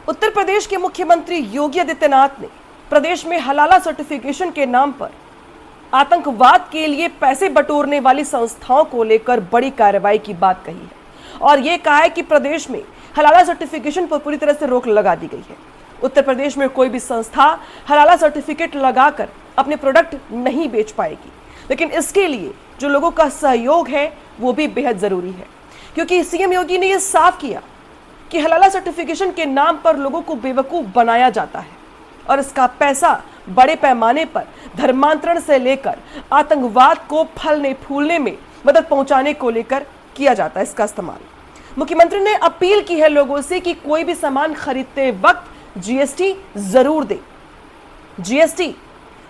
उत्तर प्रदेश के मुख्यमंत्री योगी आदित्यनाथ ने प्रदेश में हलाला सर्टिफिकेशन के नाम पर आतंकवाद के लिए पैसे बटोरने वाली संस्थाओं को लेकर बड़ी कार्रवाई की बात कही है और यह कहा है कि प्रदेश में हलाला सर्टिफिकेशन पर पूरी तरह से रोक लगा दी गई है। उत्तर प्रदेश में कोई भी संस्था हलाला सर्टिफिकेट लगाकर अपने प्रोडक्ट नहीं बेच पाएगी, लेकिन इसके लिए जो लोगों का सहयोग है वो भी बेहद जरूरी है, क्योंकि सीएम योगी ने यह साफ किया कि हलाला सर्टिफिकेशन के नाम पर लोगों को बेवकूफ बनाया जाता है और इसका पैसा बड़े पैमाने पर धर्मांतरण से लेकर आतंकवाद को फलने फूलने में मदद पहुंचाने को लेकर किया जाता है इसका इस्तेमाल। मुख्यमंत्री ने अपील की है लोगों से कि कोई भी सामान खरीदते वक्त जीएसटी जरूर दे। जीएसटी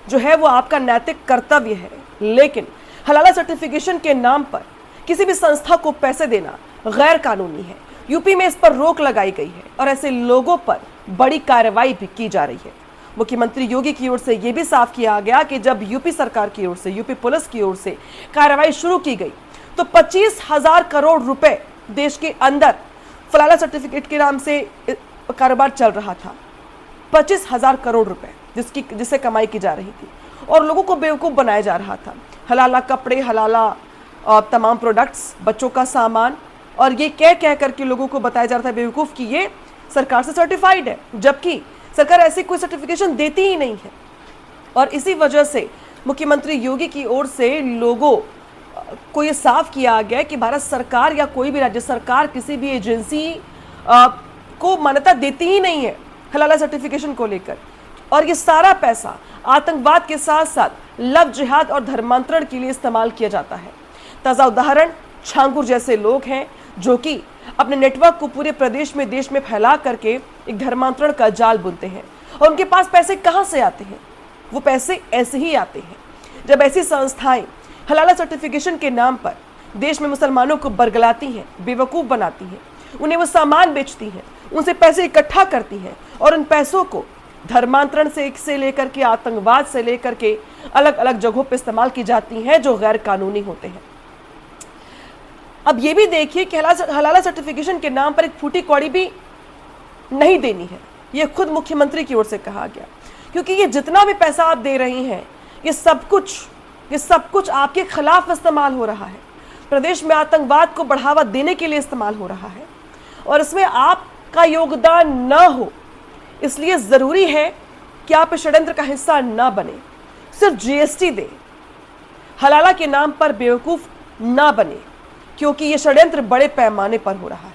जो है वो आपका नैतिक कर्तव्य है, लेकिन हलाला सर्टिफिकेशन के नाम पर किसी भी संस्था को पैसे देना गैर कानूनी है। यूपी में इस पर रोक लगाई गई है और ऐसे लोगों पर बड़ी कार्रवाई भी की जा रही है। मुख्यमंत्री योगी की ओर से यह भी साफ किया गया कि जब यूपी सरकार की ओर से, यूपी पुलिस की ओर से कार्रवाई शुरू की गई तो 25,000 करोड़ रुपए देश के अंदर हलाला सर्टिफिकेट के नाम से कारोबार चल रहा था। 25,000 करोड़ रुपए जिससे कमाई की जा रही थी और लोगों को बेवकूफ बनाया जा रहा था। हलाला कपड़े, हलाला तमाम प्रोडक्ट्स, बच्चों का सामान, और ये कह करके लोगों को बताया जा रहा था बेवकूफ कि ये सरकार से सर्टिफाइड है, जबकि सरकार ऐसी कोई सर्टिफिकेशन देती ही नहीं है। और इसी वजह से मुख्यमंत्री योगी की ओर से लोगों को ये साफ किया गया कि भारत सरकार या कोई भी राज्य सरकार किसी भी एजेंसी को मान्यता देती ही नहीं है हलाला सर्टिफिकेशन को लेकर, और ये सारा पैसा आतंकवाद के साथ साथ लव जिहाद और धर्मांतरण के लिए इस्तेमाल किया जाता है। ताज़ा उदाहरण छांगुर जैसे लोग हैं जो कि अपने नेटवर्क को पूरे प्रदेश में, देश में फैला करके एक धर्मांतरण का जाल बुनते हैं। और उनके पास पैसे कहां से आते हैं? वो पैसे ऐसे ही आते हैं जब ऐसी संस्थाएं हलाला सर्टिफिकेशन के नाम पर देश में मुसलमानों को बरगलाती हैं, बेवकूफ बनाती हैं, उन्हें वो सामान बेचती हैं, उनसे पैसे इकट्ठा करती हैं और उन पैसों को धर्मांतरण से लेकर के आतंकवाद से लेकर के अलग अलग जगहों पर इस्तेमाल की जाती हैं जो गैर कानूनी होते हैं। अब ये भी देखिए कि हलाला सर्टिफिकेशन के नाम पर एक फूटी कौड़ी भी नहीं देनी है। ये खुद मुख्यमंत्री की ओर से कहा गया, क्योंकि ये जितना भी पैसा आप दे रही हैं ये सब कुछ आपके खिलाफ इस्तेमाल हो रहा है। प्रदेश में आतंकवाद को बढ़ावा देने के लिए इस्तेमाल हो रहा है और इसमें आपका योगदान न हो, इसलिए जरूरी है कि आप इस षड्यंत्र का हिस्सा न बने। सिर्फ जीएसटी दें, हलाला के नाम पर बेवकूफ ना बने, क्योंकि ये षड्यंत्र बड़े पैमाने पर हो रहा है।